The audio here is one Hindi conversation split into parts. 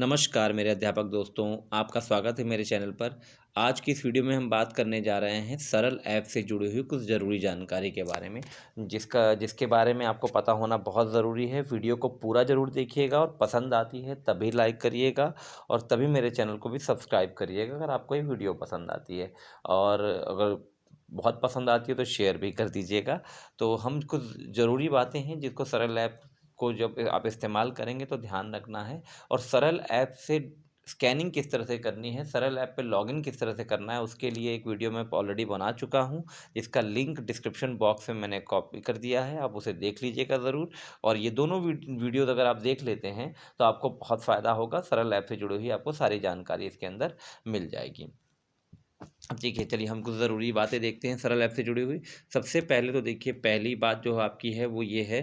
नमस्कार मेरे अध्यापक दोस्तों, आपका स्वागत है मेरे चैनल पर। आज की इस वीडियो में हम बात करने जा रहे हैं सरल ऐप से जुड़ी हुई कुछ ज़रूरी जानकारी के बारे में, जिसके बारे में आपको पता होना बहुत ज़रूरी है। वीडियो को पूरा ज़रूर देखिएगा और पसंद आती है तभी लाइक करिएगा और तभी मेरे चैनल को भी सब्सक्राइब करिएगा अगर आपको ये वीडियो पसंद आती है। और अगर बहुत पसंद आती है तो शेयर भी कर दीजिएगा। तो हम कुछ ज़रूरी बातें हैं जिसको सरल ऐप को जब आप इस्तेमाल करेंगे तो ध्यान रखना है। और सरल ऐप से स्कैनिंग किस तरह से करनी है, सरल ऐप पे लॉगिन किस तरह से करना है, उसके लिए एक वीडियो मैं ऑलरेडी बना चुका हूँ। इसका लिंक डिस्क्रिप्शन बॉक्स में मैंने कॉपी कर दिया है, आप उसे देख लीजिएगा ज़रूर। और ये दोनों वीडियोज़ अगर आप देख लेते हैं तो आपको बहुत फ़ायदा होगा। सरल ऐप से जुड़ी हुई आपको सारी जानकारी इसके अंदर मिल जाएगी। अब देखिए, चलिए हम कुछ ज़रूरी बातें देखते हैं सरल ऐप से जुड़ी हुई। सबसे पहले तो देखिए, पहली बात जो आपकी है वो ये है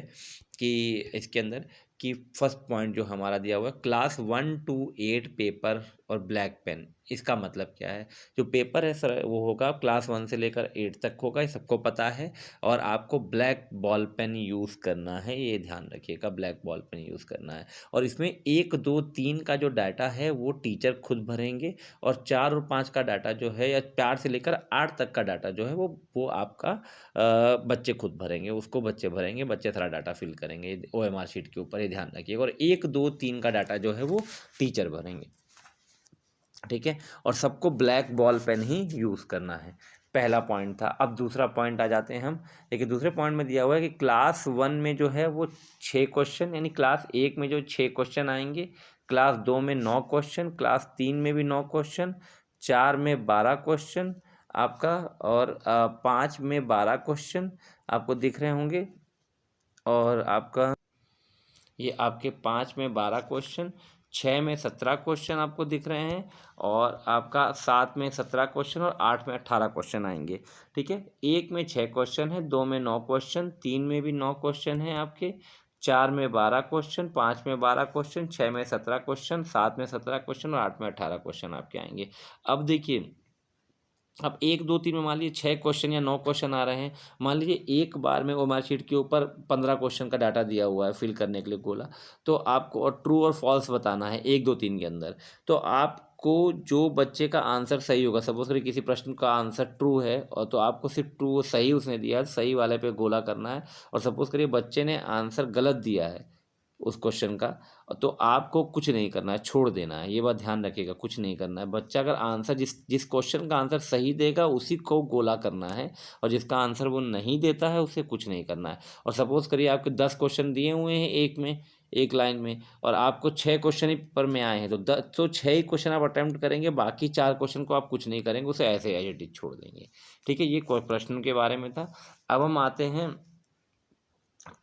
कि इसके अंदर कि फर्स्ट पॉइंट जो हमारा दिया हुआ है, क्लास 1 to 8 पेपर और ब्लैक पेन। इसका मतलब क्या है? जो पेपर है सर वो होगा क्लास 1 से लेकर 8 तक होगा, ये सबको पता है। और आपको ब्लैक बॉल पेन यूज़ करना है, ये ध्यान रखिएगा, ब्लैक बॉल पेन यूज़ करना है। और इसमें 1, 2, 3 का जो डाटा है वो टीचर खुद भरेंगे। और 4 और 5 का डाटा जो है, या 4 से लेकर 8 तक का डाटा जो है वो आपका बच्चे खुद भरेंगे, उसको बच्चे भरेंगे, बच्चे सारा डाटा फिल करेंगे ओएमआर शीट के ऊपर, ये ध्यान रखिएगा। और 1, 2, 3 का डाटा जो है वो टीचर भरेंगे, ठीक है। और सबको ब्लैक बॉल पेन ही यूज़ करना है, पहला पॉइंट था। अब दूसरा पॉइंट आ जाते हैं हम। देखिए, दूसरे पॉइंट में दिया हुआ है कि क्लास 1 में जो है वो 6 क्वेश्चन, यानी क्लास 1 में जो 6 क्वेश्चन आएंगे, क्लास 2 में 9 क्वेश्चन, क्लास 3 में भी 9 क्वेश्चन, 4 में 12 क्वेश्चन आपका, और 5 में 12 क्वेश्चन आपको दिख रहे होंगे। और आपका ये आपके 5 में 12 क्वेश्चन, 6 में 17 क्वेश्चन आपको दिख रहे हैं, और आपका 7 में 17 क्वेश्चन और 8 में 18 क्वेश्चन आएंगे, ठीक है। 1 में 6 क्वेश्चन है, 2 में 9 क्वेश्चन, 3 में भी 9 क्वेश्चन है आपके, 4 में 12 क्वेश्चन, 5 में 12 क्वेश्चन, 6 में 17 क्वेश्चन, 7 में 17 क्वेश्चन और 8 में 18 क्वेश्चन आपके आएंगे। अब देखिए, अब 1, 2, 3 में मान लीजिए 6 क्वेश्चन या 9 क्वेश्चन आ रहे हैं। मान लीजिए एक बार में ओएमआर शीट के ऊपर 15 क्वेश्चन का डाटा दिया हुआ है फिल करने के लिए बोला, तो आपको और ट्रू और फॉल्स बताना है 1, 2, 3 के अंदर। तो आपको जो बच्चे का आंसर सही होगा, सपोज करिए किसी प्रश्न का आंसर ट्रू है, और तो आपको सिर्फ ट्रू सही उसने दिया है, सही वाले पे गोला करना है। और सपोज करिए बच्चे ने आंसर गलत दिया है उस क्वेश्चन का, तो आपको कुछ नहीं करना है, छोड़ देना है। ये बात ध्यान रखिएगा, कुछ नहीं करना है। बच्चा अगर आंसर जिस जिस क्वेश्चन का आंसर सही देगा उसी को गोला करना है, और जिसका आंसर वो नहीं देता है उसे कुछ नहीं करना है। और सपोज करिए आपके 10 क्वेश्चन दिए हुए हैं एक में, एक लाइन में, और आपको 6 क्वेश्चन ही पर में आए हैं, तो 6 ही क्वेश्चन आप अटेम्प्ट करेंगे, बाकी 4 क्वेश्चन को आप कुछ नहीं करेंगे, उसे ऐसे एज इट इज छोड़ देंगे, ठीक है। ये प्रश्न के बारे में था। अब हम आते हैं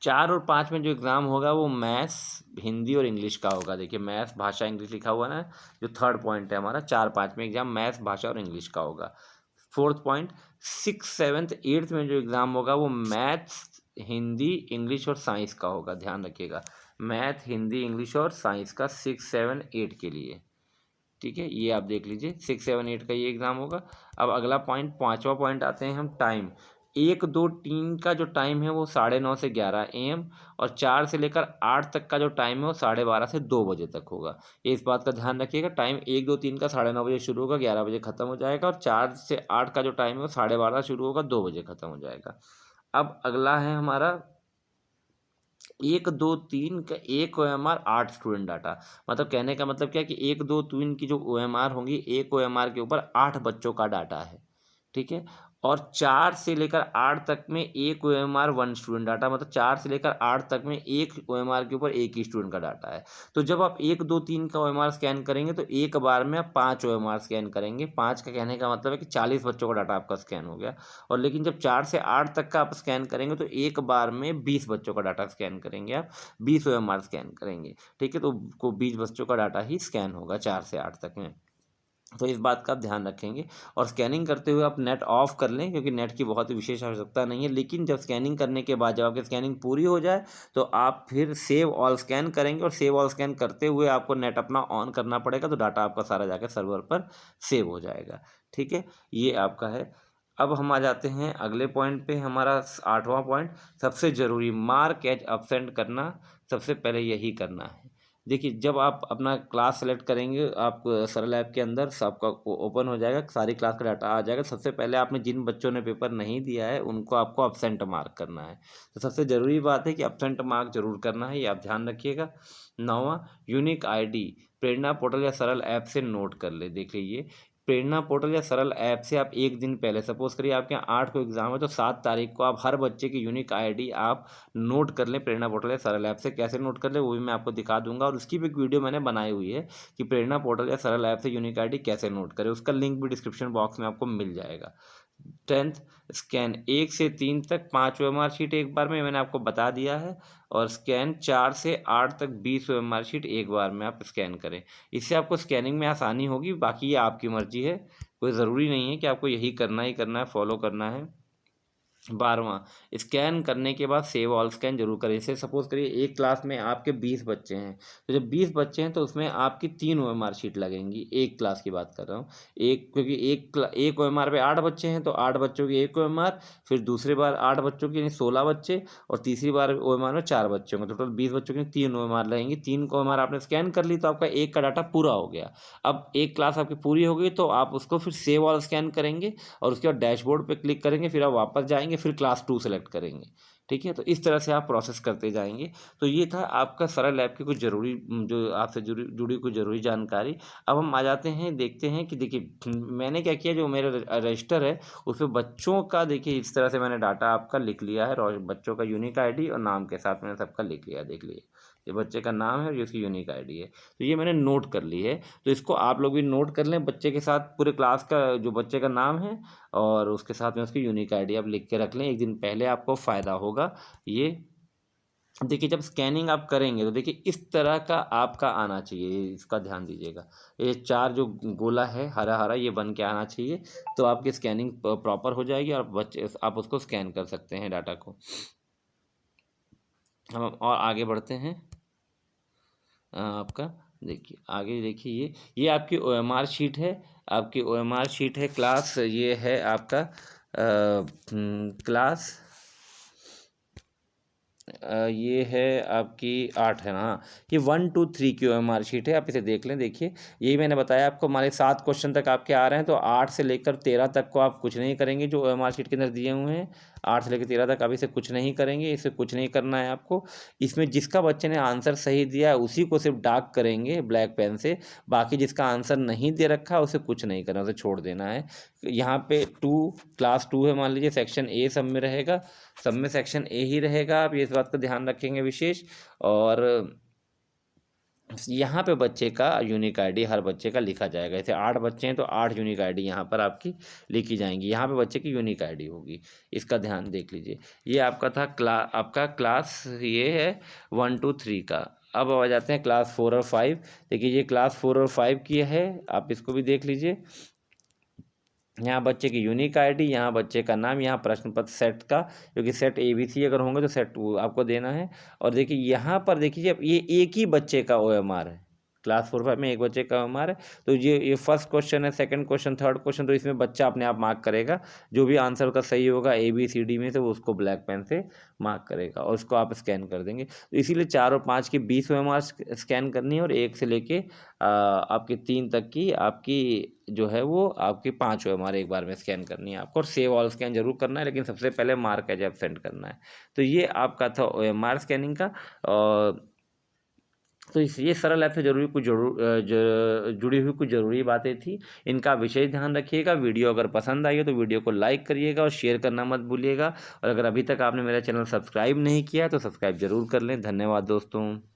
4 और 5 में जो एग्ज़ाम होगा वो मैथ्स, हिंदी और इंग्लिश का होगा। देखिए, मैथ्स, भाषा, इंग्लिश लिखा हुआ ना, जो थर्ड पॉइंट है हमारा, 4, 5 में एग्ज़ाम मैथ्स, भाषा और इंग्लिश का होगा। फोर्थ पॉइंट, 6, 7, 8 में जो एग्ज़ाम होगा वो मैथ्स, हिंदी, इंग्लिश और साइंस का होगा, ध्यान रखिएगा। मैथ, हिंदी, इंग्लिश और साइंस का 6, 7, 8 के लिए, ठीक है। ये आप देख लीजिए, 6, 7, 8 का ये एग्ज़ाम होगा। अब अगला पॉइंट, पाँचवा पॉइंट आते हैं हम, टाइम। 1, 2, 3 का जो टाइम है वो 9:30 से 11 AM, और 4 से लेकर 8 तक का जो टाइम है वो 12:30 से 2 बजे तक होगा। ये इस बात का ध्यान रखिएगा, टाइम 1, 2, 3 का 9:30 बजे शुरू होगा, 11 बजे ख़त्म हो जाएगा, और 4 से 8 का जो टाइम है वो 12:30 शुरू होगा, 2 बजे ख़त्म हो जाएगा। अब अगला है हमारा 1, 2, 3 का एक OMR 8 स्टूडेंट डाटा। मतलब कहने का मतलब क्या है कि 1, 2, 3 की जो OMR होंगी, एक OMR के ऊपर 8 बच्चों का डाटा है, ठीक है। और 4 से लेकर 8 तक में एक OMR 1 स्टूडेंट डाटा, मतलब 4 से लेकर 8 तक में एक OMR के ऊपर एक ही स्टूडेंट का डाटा है। तो जब आप 1, 2, 3 का OMR स्कैन करेंगे तो एक बार में आप 5 OMR स्कैन करेंगे। 5 का कहने का मतलब है कि 40 बच्चों का डाटा आपका स्कैन हो गया। और लेकिन जब 4 से 8 तक का आप स्कैन करेंगे तो एक बार में 20 बच्चों का डाटा स्कैन करेंगे आप, 20 OMR स्कैन करेंगे, ठीक है। तो 20 बच्चों का डाटा ही स्कैन होगा 4 से 8 तक में। तो इस बात का आप ध्यान रखेंगे। और स्कैनिंग करते हुए आप नेट ऑफ कर लें, क्योंकि नेट की बहुत ही विशेष आवश्यकता नहीं है। लेकिन जब स्कैनिंग करने के बाद, जब आपकी स्कैनिंग पूरी हो जाए, तो आप फिर सेव ऑल स्कैन करेंगे, और सेव ऑल स्कैन करते हुए आपको नेट अपना ऑन करना पड़ेगा, तो डाटा आपका सारा जाकर सर्वर पर सेव हो जाएगा, ठीक है। ये आपका है। अब हम आ जाते हैं अगले पॉइंट पे, हमारा 8वां पॉइंट, सबसे ज़रूरी, मार्क एज एब्सेंट करना। सबसे पहले यही करना है। देखिए जब आप अपना क्लास सेलेक्ट करेंगे, आप सरल ऐप के अंदर सबका ओपन हो जाएगा, सारी क्लास का डाटा आ जाएगा। सबसे पहले आपने जिन बच्चों ने पेपर नहीं दिया है उनको आपको अब्सेंट मार्क करना है। तो सबसे ज़रूरी बात है कि अब्सेंट मार्क जरूर करना है, ये आप ध्यान रखिएगा। 9वां, यूनिक आईडी प्रेरणा पोर्टल या सरल ऐप से नोट कर ले। देख लीजिए, प्रेरणा पोर्टल या सरल ऐप से आप एक दिन पहले, सपोज करिए आपके यहाँ 8 को एग्जाम है तो 7 तारीख को आप हर बच्चे की यूनिक आईडी आप नोट कर लें। प्रेरणा पोर्टल या सरल ऐप से कैसे नोट कर ले वो भी मैं आपको दिखा दूंगा, और उसकी भी एक वीडियो मैंने बनाई हुई है कि प्रेरणा पोर्टल या सरल ऐप से यूनिक आईडी कैसे नोट करें, उसका लिंक भी डिस्क्रिप्शन बॉक्स में आपको मिल जाएगा। 10th, स्कैन 1 से 3 तक 5 ओएमआर शीट एक बार में, मैंने आपको बता दिया है। और स्कैन 4 से 8 तक 20 ओएमआर शीट एक बार में आप स्कैन करें। इससे आपको स्कैनिंग में आसानी होगी, बाकी ये आपकी मर्जी है, कोई ज़रूरी नहीं है कि आपको यही करना ही करना है, फॉलो करना है। 12वां, स्कैन करने के बाद सेव ऑल स्कैन जरूर करें। जैसे सपोज करिए एक क्लास में आपके 20 बच्चे हैं, तो जब 20 बच्चे हैं तो उसमें आपकी 3 ओएमआर शीट लगेंगी, एक क्लास की बात कर रहा हूँ। क्योंकि एक ओएमआर पे 8 बच्चे हैं तो 8 बच्चों की एक ओएमआर, फिर दूसरी बार 8 बच्चों की यानी 16 बच्चे, और तीसरी बार ओएमआर में 4 बच्चे होंगे, टोटल 20 बच्चों की 3 ओएमआर लगेंगी। 3 ओएमआर आपने स्कैन कर ली तो आपका एक का डाटा पूरा हो गया। अब एक क्लास आपकी पूरी हो गई तो आप उसको फिर सेव ऑल स्कैन करेंगे, और उसके बाद डैशबोर्ड पे क्लिक करेंगे, फिर आप वापस जाएंगे, फिर क्लास 2 सेलेक्ट करेंगे। ठीक है, तो इस तरह से आप प्रोसेस करते जाएंगे। तो ये था आपका सरल ऐप की कुछ ज़रूरी, जो आपसे जुड़ी जुड़ी कुछ ज़रूरी जानकारी। अब हम आ जाते हैं, देखते हैं कि देखिए मैंने क्या किया, जो मेरा रजिस्टर है उसमें बच्चों का, देखिए इस तरह से मैंने डाटा आपका लिख लिया है, बच्चों का यूनिक आईडी और नाम के साथ मैंने सबका लिख लिया। देख लीजिए, ये बच्चे का नाम है और ये उसकी यूनिक आईडी है, तो ये मैंने नोट कर ली है। तो इसको आप लोग भी नोट कर लें बच्चे के साथ, पूरे क्लास का जो बच्चे का नाम है और उसके साथ में उसकी यूनिक आईडी आप लिख के रख लें, एक दिन पहले आपको फ़ायदा होगा ये। देखिए जब स्कैनिंग आप करेंगे तो देखिए इस तरह का आपका आना चाहिए, इसका ध्यान दीजिएगा। ये 4 जो गोला है हरा हरा, ये बन के आना चाहिए, तो आपकी स्कैनिंग प्रॉपर हो जाएगी और बच्चे आप उसको स्कैन कर सकते हैं डाटा को। हम और आगे बढ़ते हैं। आपका देखिए आगे, देखिए ये आपकी ओएमआर शीट है, आपकी ओएमआर शीट है क्लास, ये है आपका क्लास, ये है आपकी 8 है ना, हाँ। ये 1 2 3 की ओएमआर शीट है, आप इसे देख लें। देखिए यही मैंने बताया आपको, हमारे 7 क्वेश्चन तक आपके आ रहे हैं, तो 8 से लेकर 13 तक को आप कुछ नहीं करेंगे, जो ओएमआर शीट के अंदर दिए हुए हैं 8 से लेकर 13 तक आप इसे कुछ नहीं करेंगे, इसे कुछ नहीं करना है आपको। इसमें जिसका बच्चे ने आंसर सही दिया है उसी को सिर्फ डार्क करेंगे ब्लैक पेन से, बाकी जिसका आंसर नहीं दे रखा उसे कुछ नहीं करना, उसे छोड़ देना है। यहाँ पे 2 क्लास 2 है, मान लीजिए सेक्शन ए सब में रहेगा, सब में सेक्शन ए ही रहेगा, आप ये इस बात का ध्यान रखेंगे विशेष। और यहाँ पे बच्चे का यूनिक आईडी हर बच्चे का लिखा जाएगा, जैसे 8 बच्चे हैं तो 8 यूनिक आईडी यहाँ पर आपकी लिखी जाएंगी, यहाँ पे बच्चे की यूनिक आईडी होगी, इसका ध्यान देख लीजिए। ये आपका था आपका क्लास, ये है 1 2 3 का। अब आ जाते हैं क्लास 4 और 5। देखिए ये क्लास 4 और 5 की है, आप इसको भी देख लीजिए। यहाँ बच्चे की यूनिक आईडी, यहाँ बच्चे का नाम, यहाँ प्रश्न पत्र सेट का, क्योंकि सेट ABC अगर होंगे तो सेट आपको देना है। और देखिए यहाँ पर देखिए अब ये एक ही बच्चे का OMR है, क्लास 4 5 में एक बच्चे का OMR है। तो ये फर्स्ट क्वेश्चन है, सेकंड क्वेश्चन, थर्ड क्वेश्चन, तो इसमें बच्चा अपने आप मार्क करेगा, जो भी आंसर का सही होगा ABCD में से वो उसको ब्लैक पेन से मार्क करेगा और उसको आप स्कैन कर देंगे। तो इसीलिए 4 और 5 की 20 OMR स्कैन करनी है, और 1 से लेके आपके 3 तक की आपकी जो है वो आपकी 5 OMR एक बार में स्कैन करनी है आपको, और सेव ऑल स्कैन जरूर करना है, लेकिन सबसे पहले मार्क एज एब्सेंट करना है। तो ये आपका था OMR स्कैनिंग का। और तो ये सरल ऐप से जरूरी कुछ जुड़ी हुई कुछ ज़रूरी बातें थी, इनका विशेष ध्यान रखिएगा। वीडियो अगर पसंद आई हो तो वीडियो को लाइक करिएगा और शेयर करना मत भूलिएगा, और अगर अभी तक आपने मेरा चैनल सब्सक्राइब नहीं किया तो सब्सक्राइब जरूर कर लें। धन्यवाद दोस्तों।